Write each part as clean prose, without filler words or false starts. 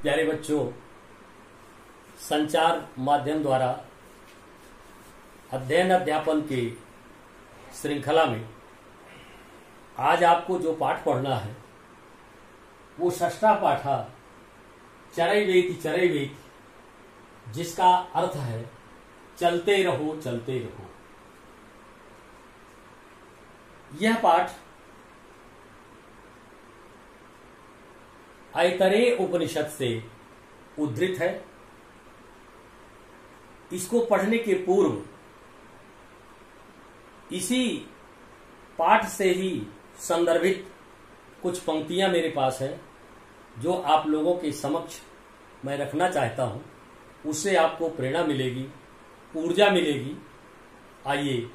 प्यारे बच्चों, संचार माध्यम द्वारा अध्ययन अध्यापन के श्रृंखला में आज आपको जो पाठ पढ़ना है वो षष्ठा पाठा चरैवेति चरैवेति, जिसका अर्थ है चलते रहो चलते रहो। यह पाठ ऐतरेय उपनिषद से उद्धृत है। इसको पढ़ने के पूर्व इसी पाठ से ही संदर्भित कुछ पंक्तियां मेरे पास है जो आप लोगों के समक्ष मैं रखना चाहता हूं। उससे आपको प्रेरणा मिलेगी, ऊर्जा मिलेगी। आइए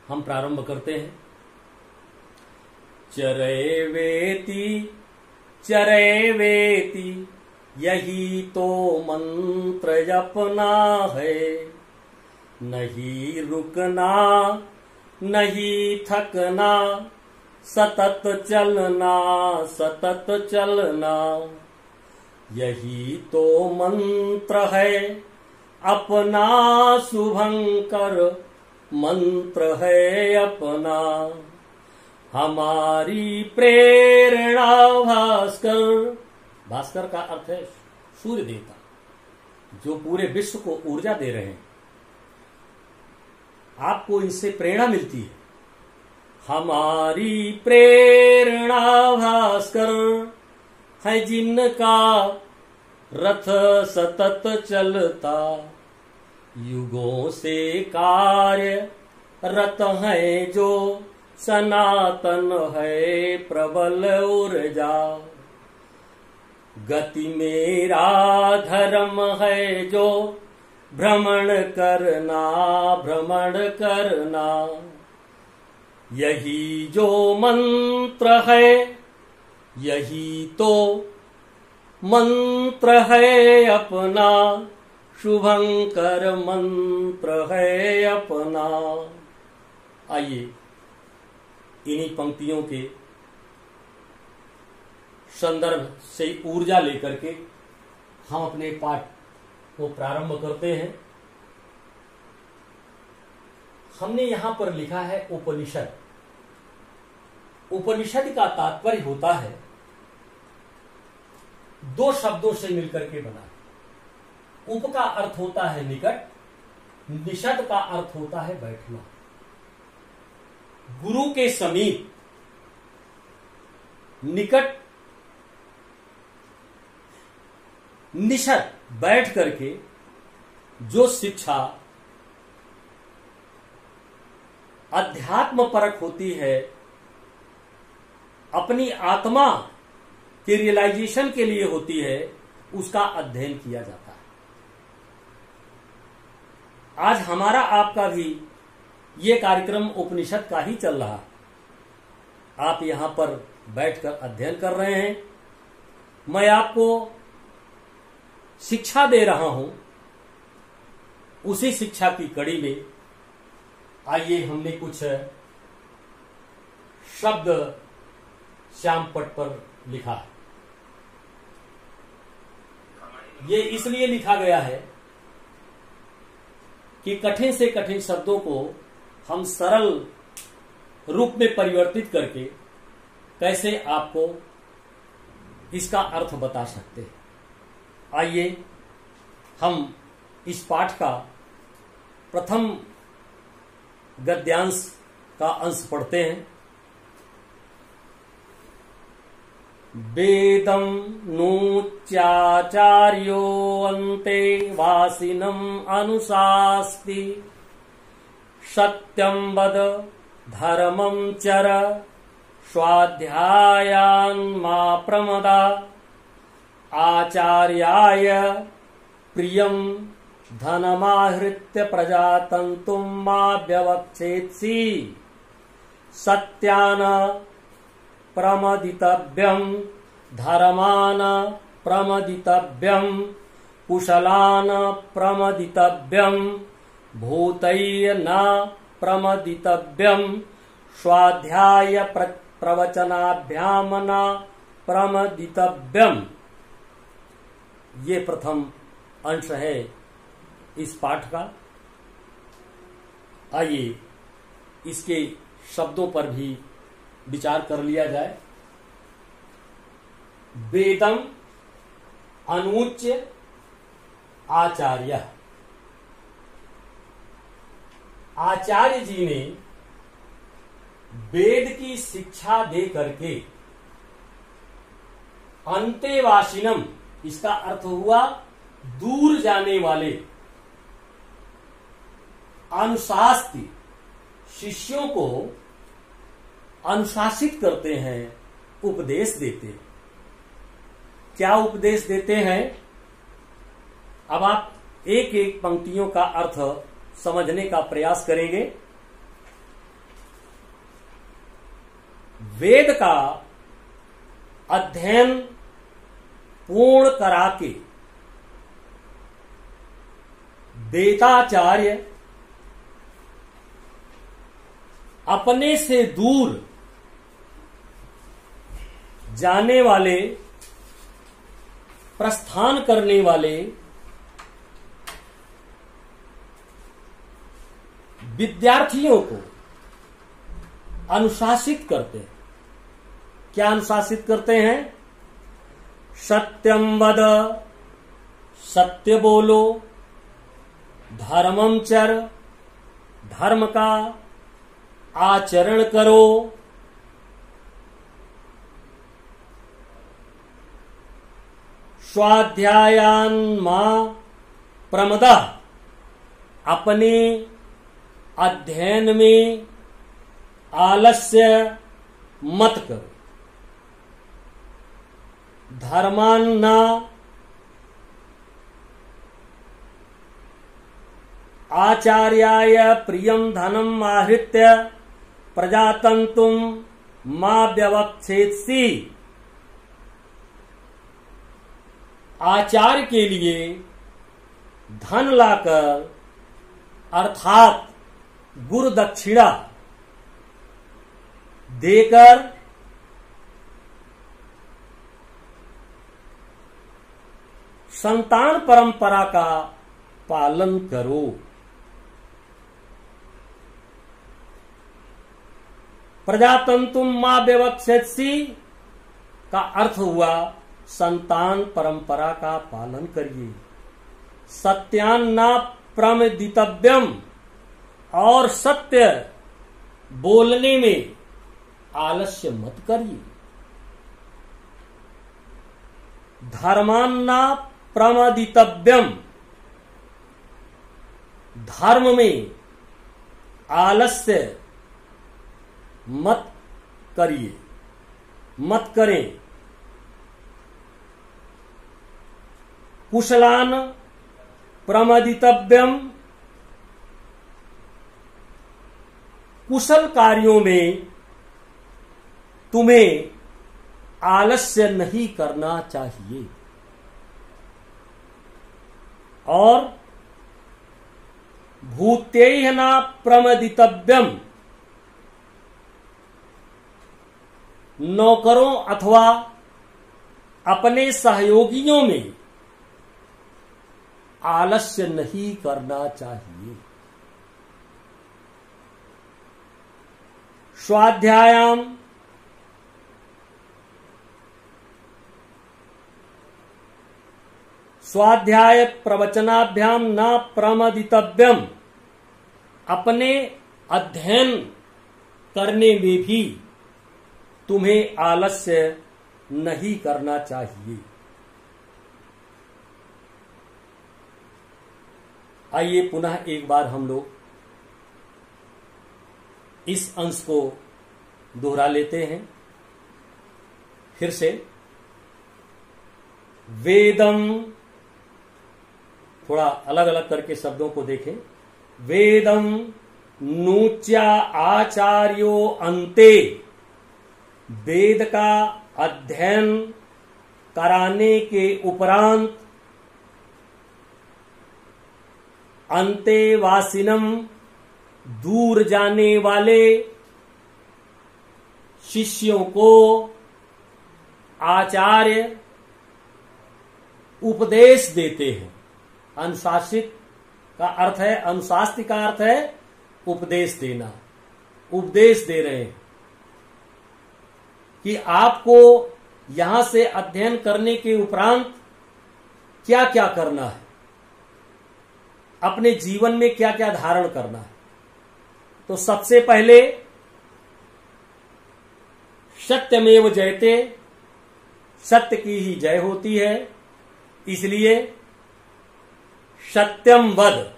हम प्रारंभ करते हैं। चरैवेति चरैवेति, यही तो मंत्र जपना है, नहीं रुकना नहीं थकना, सतत चलना सतत चलना। यही तो मंत्र है अपना, शुभंकर मंत्र है अपना। हमारी प्रेरणा भास्कर, भास्कर का अर्थ है सूर्य देवता, जो पूरे विश्व को ऊर्जा दे रहे हैं। आपको इनसे प्रेरणा मिलती है। हमारी प्रेरणा भास्कर है, जिनका रथ सतत चलता, युगों से कार्य रत है जो, सनातन है प्रबल ऊर्जा। गति मेरा धर्म है जो, भ्रमण करना भ्रमण करना। यही जो मंत्र है, यही तो मंत्र है अपना, शुभंकर मंत्र है अपना। आइए इन्हीं पंक्तियों के संदर्भ से ऊर्जा लेकर के हम अपने पाठ को प्रारंभ करते हैं। हमने यहां पर लिखा है उपनिषद। उपनिषद का तात्पर्य होता है दो शब्दों से मिलकर के बना। उप का अर्थ होता है निकट, निषद का अर्थ होता है बैठना। गुरु के समीप, निकट, निषद बैठ करके जो शिक्षा अध्यात्म परक होती है, अपनी आत्मा के रियलाइजेशन के लिए होती है, उसका अध्ययन किया जाता है। आज हमारा आपका भी ये कार्यक्रम उपनिषद का ही चल रहा है। आप यहां पर बैठकर अध्ययन कर रहे हैं, मैं आपको शिक्षा दे रहा हूं। उसी शिक्षा की कड़ी में आइए हमने कुछ शब्द श्यामपट पर लिखा है। ये इसलिए लिखा गया है कि कठिन से कठिन शब्दों को हम सरल रूप में परिवर्तित करके कैसे आपको इसका अर्थ बता सकते हैं। आइए हम इस पाठ का प्रथम गद्यांश का अंश पढ़ते हैं। वेदं नूच्याचार्यो अन्ते वासिनम् अनुशास्ति, सत्यं वद धर्मं चर, स्वाध्यायान् मा प्रमदा। आचार्याय प्रियं धनमाहृत्य प्रजातन्तुं मा व्यवक्षेत्सि, सत्यान् प्रमदितव्यं धर्मान् प्रमदितव्यं, कुशलान् प्रमदितव्यं, भूतैर्न प्रमदितव्यं, स्वाध्याय प्रवचनाभ्याम न प्रमदितव्यम। ये प्रथम अंश है इस पाठ का। आइए इसके शब्दों पर भी विचार कर लिया जाए। वेदम अनुच्य आचार्य। आचार्य जी ने वेद की शिक्षा दे करके अंतेवासिनम, इसका अर्थ हुआ दूर जाने वाले, अनुशासित शिष्यों को अनुशासित करते हैं, उपदेश देते हैं। क्या उपदेश देते हैं? अब आप एक एक पंक्तियों का अर्थ समझने का प्रयास करेंगे। वेद का अध्ययन पूर्ण करा के वेदाचार्य अपने से दूर जाने वाले, प्रस्थान करने वाले विद्यार्थियों को अनुशासित करते हैं। क्या अनुशासित करते हैं? सत्यम वद, सत्य बोलो, धर्मम चर, धर्म का आचरण करो, स्वाध्यायान मां प्रमदा, अपने अध्ययन में आलस्य मत करो, धर्मान्ना आचार्याय प्रियम धनम आहृत्य प्रजातंतुम मां व्यवक्षेत्सि। आचार्य के लिए धन लाकर अर्थात गुरु दक्षिणा देकर संतान परंपरा का पालन करो। प्रजातंतुम मां व्यवक्षेत्सि का अर्थ हुआ संतान परंपरा का पालन करिए। सत्यान्ना प्रमदितव्यम, और सत्य बोलने में आलस्य मत करिए। धर्मान्ना प्रमदितव्यम, धर्म में आलस्य मत करिए, मत करें। कुशलान प्रमदितव्यम, कुशल कार्यों में तुम्हें आलस्य नहीं करना चाहिए। और भूत्यैः न प्रमदितव्यम, नौकरों अथवा अपने सहयोगियों में आलस्य नहीं करना चाहिए। स्वाध्यायाम, स्वाध्याय प्रवचनाभ्याम न प्रमदितव्यम, अपने अध्ययन करने में भी तुम्हें आलस्य नहीं करना चाहिए। आइए पुनः एक बार हम लोग इस अंश को दोहरा लेते हैं फिर से। वेदम, थोड़ा अलग अलग करके शब्दों को देखें। वेदम नूच्या आचार्यो अन्ते, वेद का अध्ययन कराने के उपरांत अंतेवासिनम, दूर जाने वाले शिष्यों को आचार्य उपदेश देते हैं। अनुशासित का अर्थ है, अनुशासित का अर्थ है उपदेश देना। उपदेश दे रहे हैं कि आपको यहां से अध्ययन करने के उपरांत क्या क्या करना है, अपने जीवन में क्या क्या धारण करना है। तो सबसे पहले सत्यमेव जयते, सत्य की ही जय होती है, इसलिए सत्यम वद,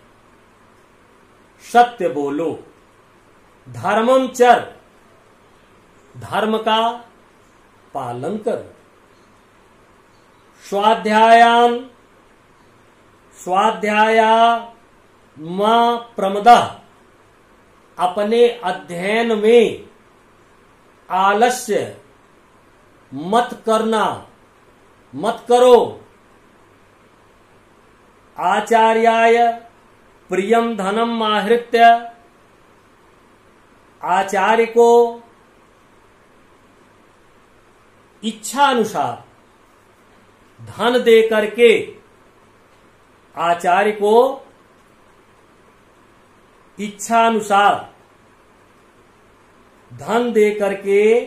सत्य बोलो। धर्मम चर, धर्म का पालन करो। स्वाध्यायान, स्वाध्याया मां प्रमदा, अपने अध्ययन में आलस्य मत करना, मत करो। आचार्याय प्रियम धनम आहृत्य, आचार्य को इच्छा अनुसार धन दे करके, आचार्य को इच्छा अनुसार धन दे करके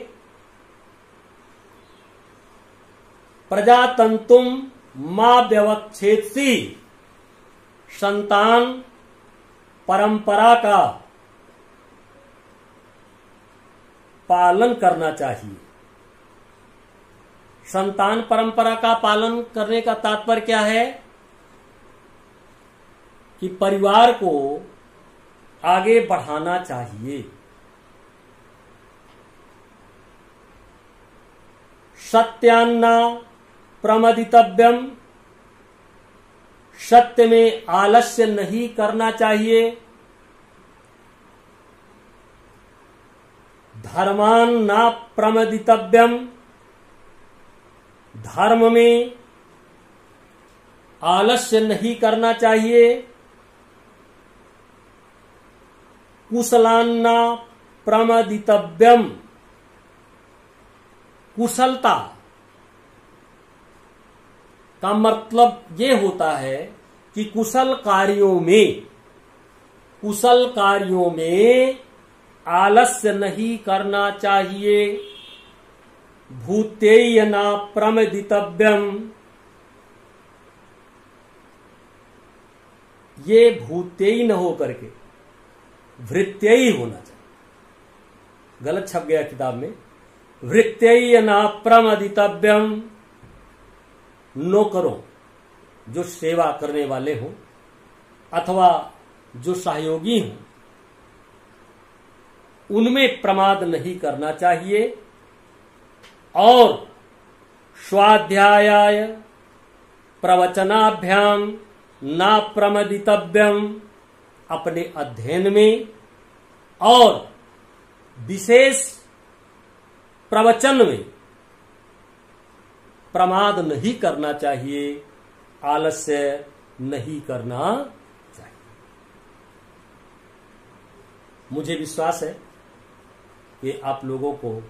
प्रजातंतुम मां व्यवच्छेदसी, संतान परंपरा का पालन करना चाहिए। संतान परंपरा का पालन करने का तात्पर्य क्या है कि परिवार को आगे बढ़ाना चाहिए। सत्यान्ना प्रमदितव्यम, सत्य में आलस्य नहीं करना चाहिए। धर्मान ना प्रमदितव्यम, धर्म में आलस्य नहीं करना चाहिए। कुशलान्ना प्रमदितव्यम, कुशलता का मतलब ये होता है कि कुशल कार्यों में आलस्य नहीं करना चाहिए। भूतेय न प्रमदितव्यम, ये भूतेय न हो करके वृत्त्ययी होना चाहिए। गलत छप गया किताब में, वृत्त्यय न प्रमदितव्यम। नौकरों, जो सेवा करने वाले हों अथवा जो सहयोगी हों, उनमें प्रमाद नहीं करना चाहिए। और स्वाध्यायाय प्रवचनाभ्याम न प्रमदितव्यम, अपने अध्ययन में और विशेष प्रवचन में प्रमाद नहीं करना चाहिए, आलस्य नहीं करना चाहिए। मुझे विश्वास है कि आप लोगों को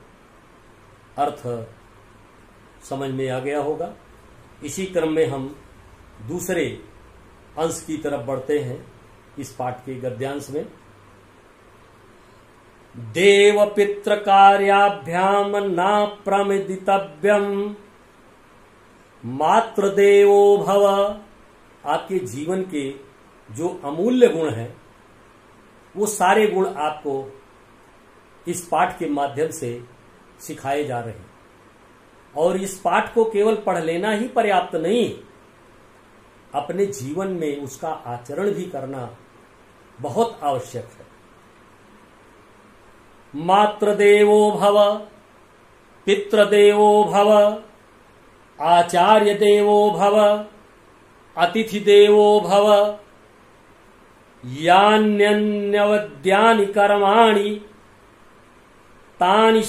अर्थ समझ में आ गया होगा। इसी क्रम में हम दूसरे अंश की तरफ बढ़ते हैं इस पाठ के गद्यांश में। देव पितृ कार्याभ्याम न प्रमदितव्यम मातृदेवो भव। आपके जीवन के जो अमूल्य गुण हैं, वो सारे गुण आपको इस पाठ के माध्यम से सिखाए जा रहे हैं। और इस पाठ को केवल पढ़ लेना ही पर्याप्त नहीं, अपने जीवन में उसका आचरण भी करना बहुत आवश्यक है। मातृदेवो भव, पितृदेवो भव, आचार्य देवो भव, अतिथि देवो भव, यान्यन्यवद्यानि कर्माणि तानि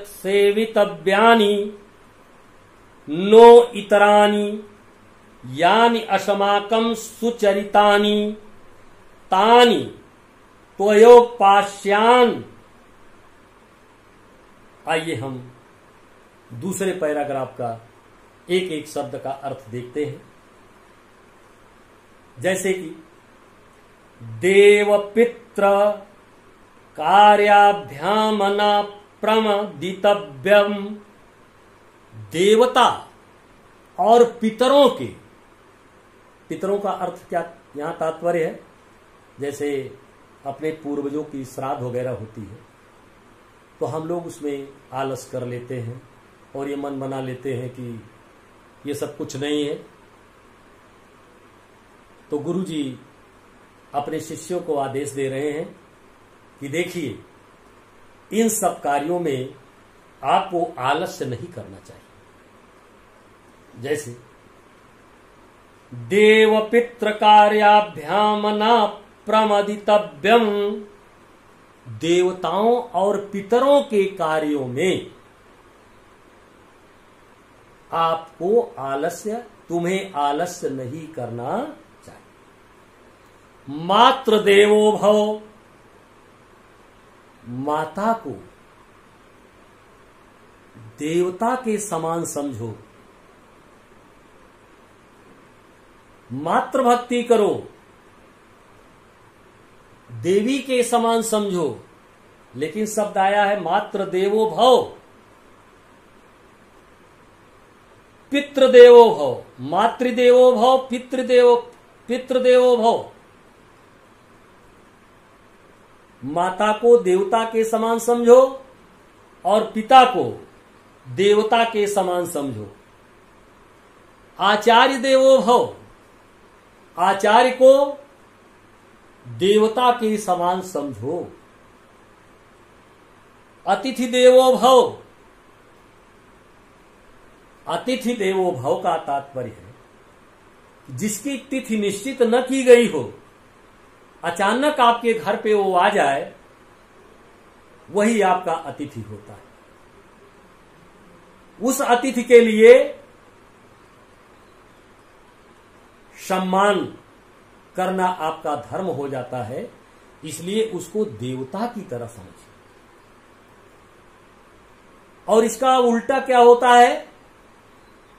सेवितव्यानि नो इतरानि यानि अस्माकं सुचरितानि तानि त्वयोपास्यान्। आइए हम दूसरे पैराग्राफ का एक एक शब्द का अर्थ देखते हैं। जैसे कि देव पित्र कार्याभ्याम न प्रमदितव्यम, देवता और पितरों के, पितरों का अर्थ क्या यहां तात्पर्य है, जैसे अपने पूर्वजों की श्राद्ध वगैरह होती है तो हम लोग उसमें आलस कर लेते हैं और ये मन बना लेते हैं कि ये सब कुछ नहीं है। तो गुरुजी अपने शिष्यों को आदेश दे रहे हैं कि देखिए, इन सब कार्यों में आपको आलस्य नहीं करना चाहिए। जैसे देव पितृ कार्याभ्याम न प्रमदितव्यम, देवताओं और पितरों के कार्यों में आपको तुम्हें आलस्य नहीं करना चाहिए। मातृ देवो भव, माता को देवता के समान समझो, मातृभक्ति करो, देवी के समान समझो। लेकिन शब्द आया है मातृ देवो भव, पितृदेवो भव, मातृदेवो भव, पितृदेवो भव। माता को देवता के समान समझो और पिता को देवता के समान समझो। आचार्य देवो भव, आचार्य को देवता के समान समझो। अतिथि देवो भव, अतिथि देवो भव का तात्पर्य है जिसकी तिथि निश्चित न की गई हो, अचानक आपके घर पे वो आ जाए, वही आपका अतिथि होता है। उस अतिथि के लिए सम्मान करना आपका धर्म हो जाता है, इसलिए उसको देवता की तरह समझिए। और इसका उल्टा क्या होता है,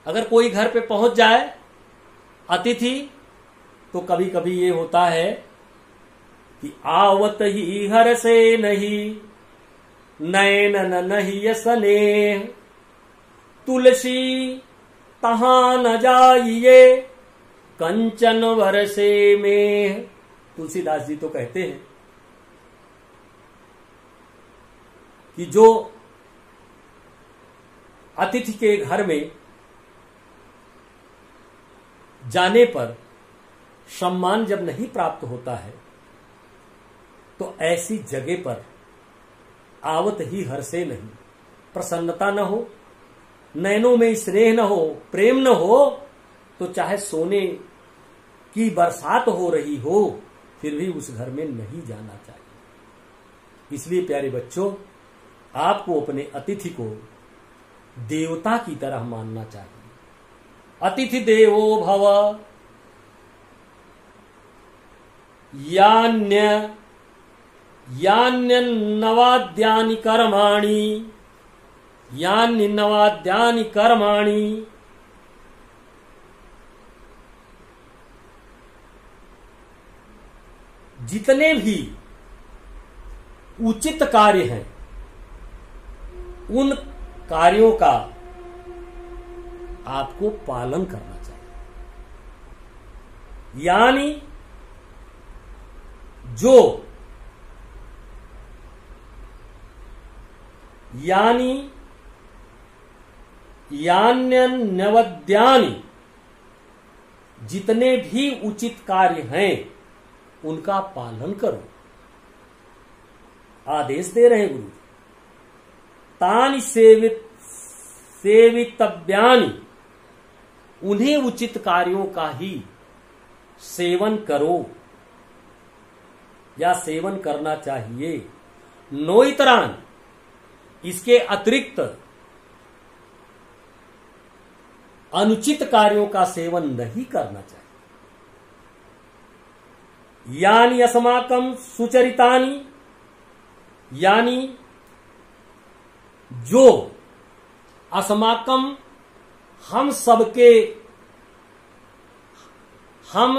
अगर कोई घर पे पहुंच जाए अतिथि, तो कभी कभी ये होता है कि आवत ही हर से नहीं, नैन नहीं स्नेह, तुलसी तहां न जाइए, कंचन वरसे में। तुलसीदास जी तो कहते हैं कि जो अतिथि के घर में जाने पर सम्मान जब नहीं प्राप्त होता है, तो ऐसी जगह पर आवत ही हर्षे नहीं, प्रसन्नता न हो, नैनों में स्नेह न हो, प्रेम न हो, तो चाहे सोने की बरसात हो रही हो, फिर भी उस घर में नहीं जाना चाहिए। इसलिए प्यारे बच्चों, आपको अपने अतिथि को देवता की तरह मानना चाहिए। अतिथि देवो भव, यान्य नवाद्यानि कर्माणि, यान्य नवाद्यानि कर्माणि, जितने भी उचित कार्य हैं उन कार्यों का आपको पालन करना चाहिए। यानी जो यान्य नवद्यानि, जितने भी उचित कार्य हैं उनका पालन करो, आदेश दे रहे गुरु। तानि सेवितव्यानि, उन्हीं उचित कार्यों का ही सेवन करो या सेवन करना चाहिए। नोइतरान, इसके अतिरिक्त अनुचित कार्यों का सेवन नहीं करना चाहिए। यानी अस्माकं सुचरितानि, यानी जो अस्माकं हम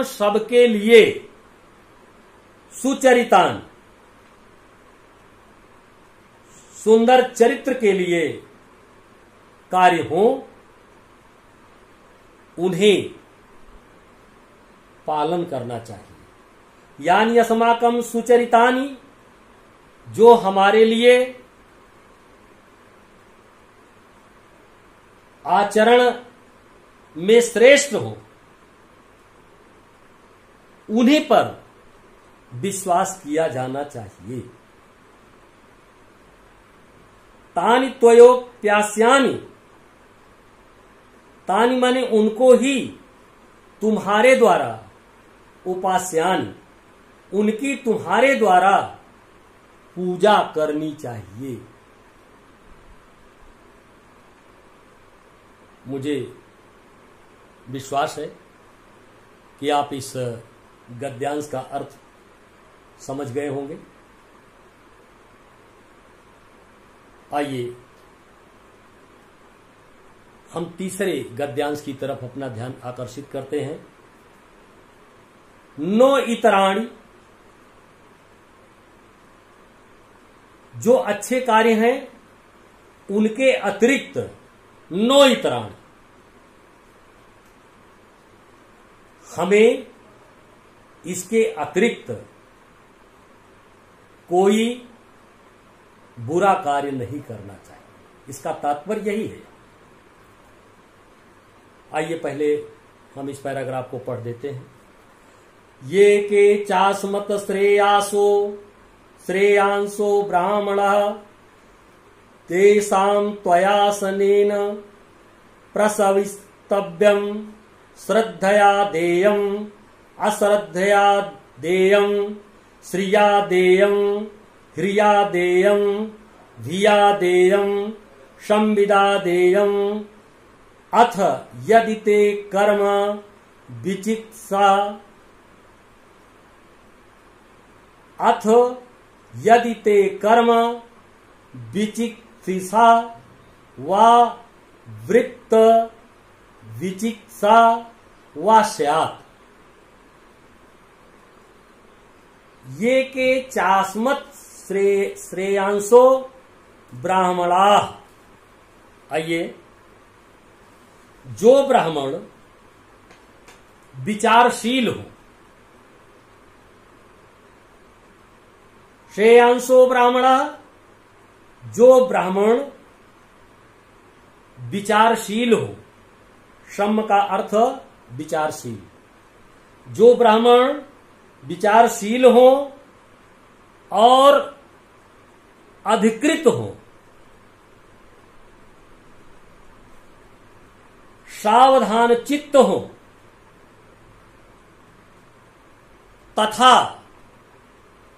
सबके लिए सुचरितान, सुंदर चरित्र के लिए कार्य हो, उन्हें पालन करना चाहिए। यानी अस्माकं सुचरितानि, जो हमारे लिए आचरण में श्रेष्ठ हो, उन्हीं पर विश्वास किया जाना चाहिए। तानि त्वयोप्यास्यानि, तानि माने उनको ही तुम्हारे द्वारा, उपास्यानि उनकी तुम्हारे द्वारा पूजा करनी चाहिए। मुझे विश्वास है कि आप इस गद्यांश का अर्थ समझ गए होंगे। आइए हम तीसरे गद्यांश की तरफ अपना ध्यान आकर्षित करते हैं। नो इतराणि, जो अच्छे कार्य हैं उनके अतिरिक्त, नो इतराणि, हमें इसके अतिरिक्त कोई बुरा कार्य नहीं करना चाहिए। इसका तात्पर्य यही है। आइए पहले हम इस पैराग्राफ को पढ़ देते हैं। ये के चास्मत श्रेयांसो ब्राह्मणः तेषां त्वयासनेन प्रसवितव्यं श्रद्धया देयम् अश्रद्धया देयम् श्रिया देयम् ह्रिया देयम् धिया देयम् संविदा देयम् अथ यदि ते कर्म विचित्सा, अथ यदि ते कर्म विचिकित्सा वा वृत्त विचिकित्सा वा स्यात्। ये के चास्मत् श्रेयांसो ब्राह्मणाः, आइए जो ब्राह्मण विचारशील हो, श्रेयांसो ब्राह्मणः, जो ब्राह्मण विचारशील हो, श्रम का अर्थ विचारशील, जो ब्राह्मण विचारशील हो और अधिकृत हो, सावधान चित्त हो, तथा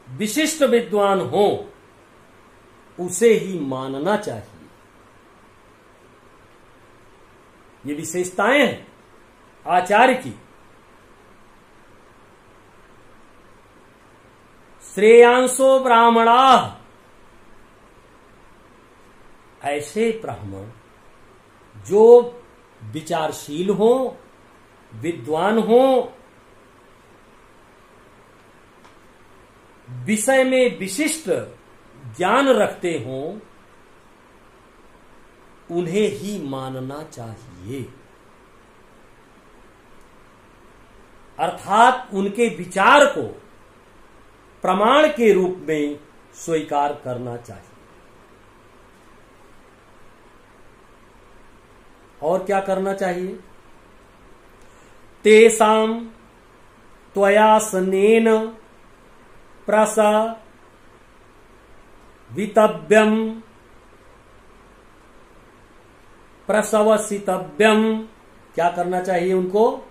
विशिष्ट विद्वान हो, उसे ही मानना चाहिए। ये विशेषताएं हैं आचार्य की। श्रेयांसो ब्राह्मणाः, ऐसे ब्राह्मण जो विचारशील हो, विद्वान हो, विषय में विशिष्ट ज्ञान रखते हों, उन्हें ही मानना चाहिए। अर्थात उनके विचार को प्रमाण के रूप में स्वीकार करना चाहिए। और क्या करना चाहिए? तेषां त्वयासनेन प्रसवसितव्यम, क्या करना चाहिए उनको?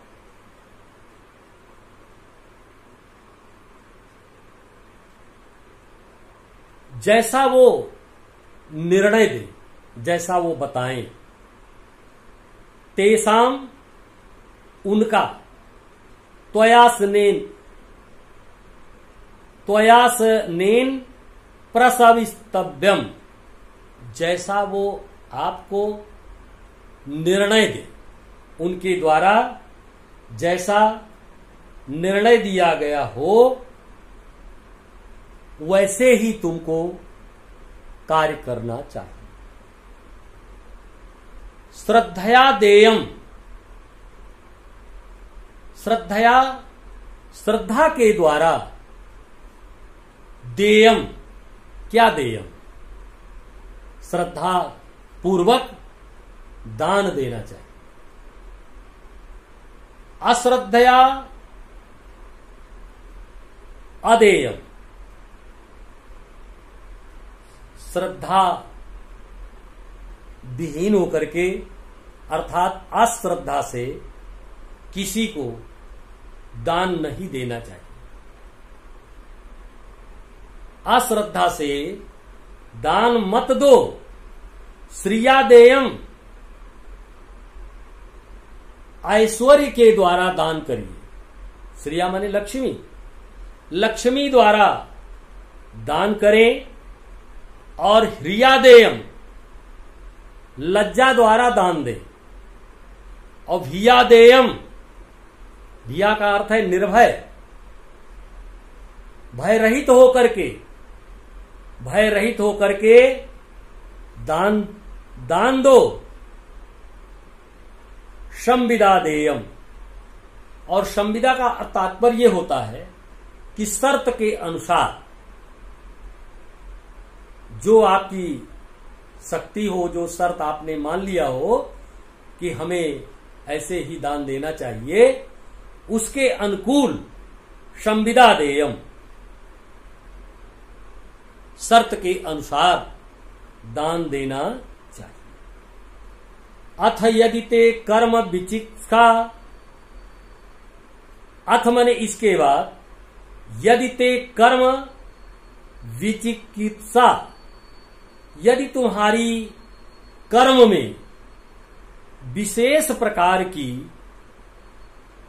जैसा वो निर्णय दे, जैसा वो बताएं। तेषां, उनका, त्वयासनेन प्रसवितव्यम, जैसा वो आपको निर्णय दे, उनके द्वारा जैसा निर्णय दिया गया हो वैसे ही तुमको कार्य करना चाहिए। श्रद्धया देयम, श्रद्धा के द्वारा देयम, क्या देयम? श्रद्धा पूर्वक दान देना चाहिए। अश्रद्धया अदेयम, श्रद्धा विहीन होकर के अर्थात अश्रद्धा से किसी को दान नहीं देना चाहिए। अश्रद्धा से दान मत दो। श्रियादेयम, ऐश्वर्य के द्वारा दान करिए। श्रिया माने लक्ष्मी, लक्ष्मी द्वारा दान करें। और ह्रियादेयम, लज्जा द्वारा दान दें। और भियादेयम, भिया का अर्थ है निर्भय, भय रहित होकर के दान दो। संविदा-देयम, और संविदा का तात्पर्य होता है कि शर्त के अनुसार जो आपकी शक्ति हो, जो शर्त आपने मान लिया हो कि हमें ऐसे ही दान देना चाहिए, उसके अनुकूल संविदा-देयम, शर्त के अनुसार दान देना चाहिए। अथ यदि ते कर्म विचिकित्सा, अथ माने इसके बाद, यदि ते कर्म विचिकित्सा, यदि तुम्हारी कर्म में विशेष प्रकार की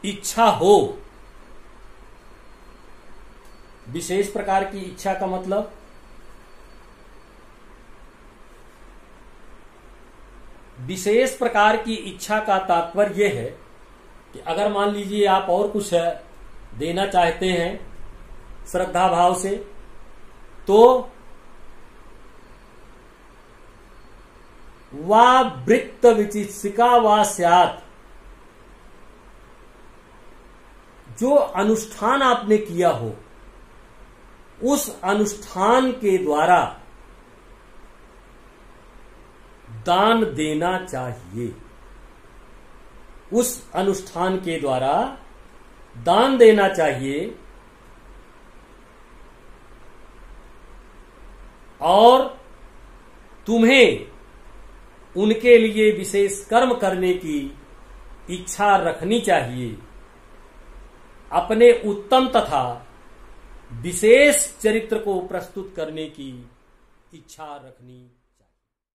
इच्छा हो, विशेष प्रकार की इच्छा का मतलब विशेष प्रकार की इच्छा का तात्पर्य यह है कि अगर मान लीजिए आप और कुछ देना चाहते हैं श्रद्धा भाव से, तो वा वृत्त विचिकित्सिका वा स्यात्, जो अनुष्ठान आपने किया हो उस अनुष्ठान के द्वारा दान देना चाहिए। उस अनुष्ठान के द्वारा दान देना चाहिए। और तुम्हें उनके लिए विशेष कर्म करने की इच्छा रखनी चाहिए। अपने उत्तम तथा विशेष चरित्र को प्रस्तुत करने की इच्छा रखनी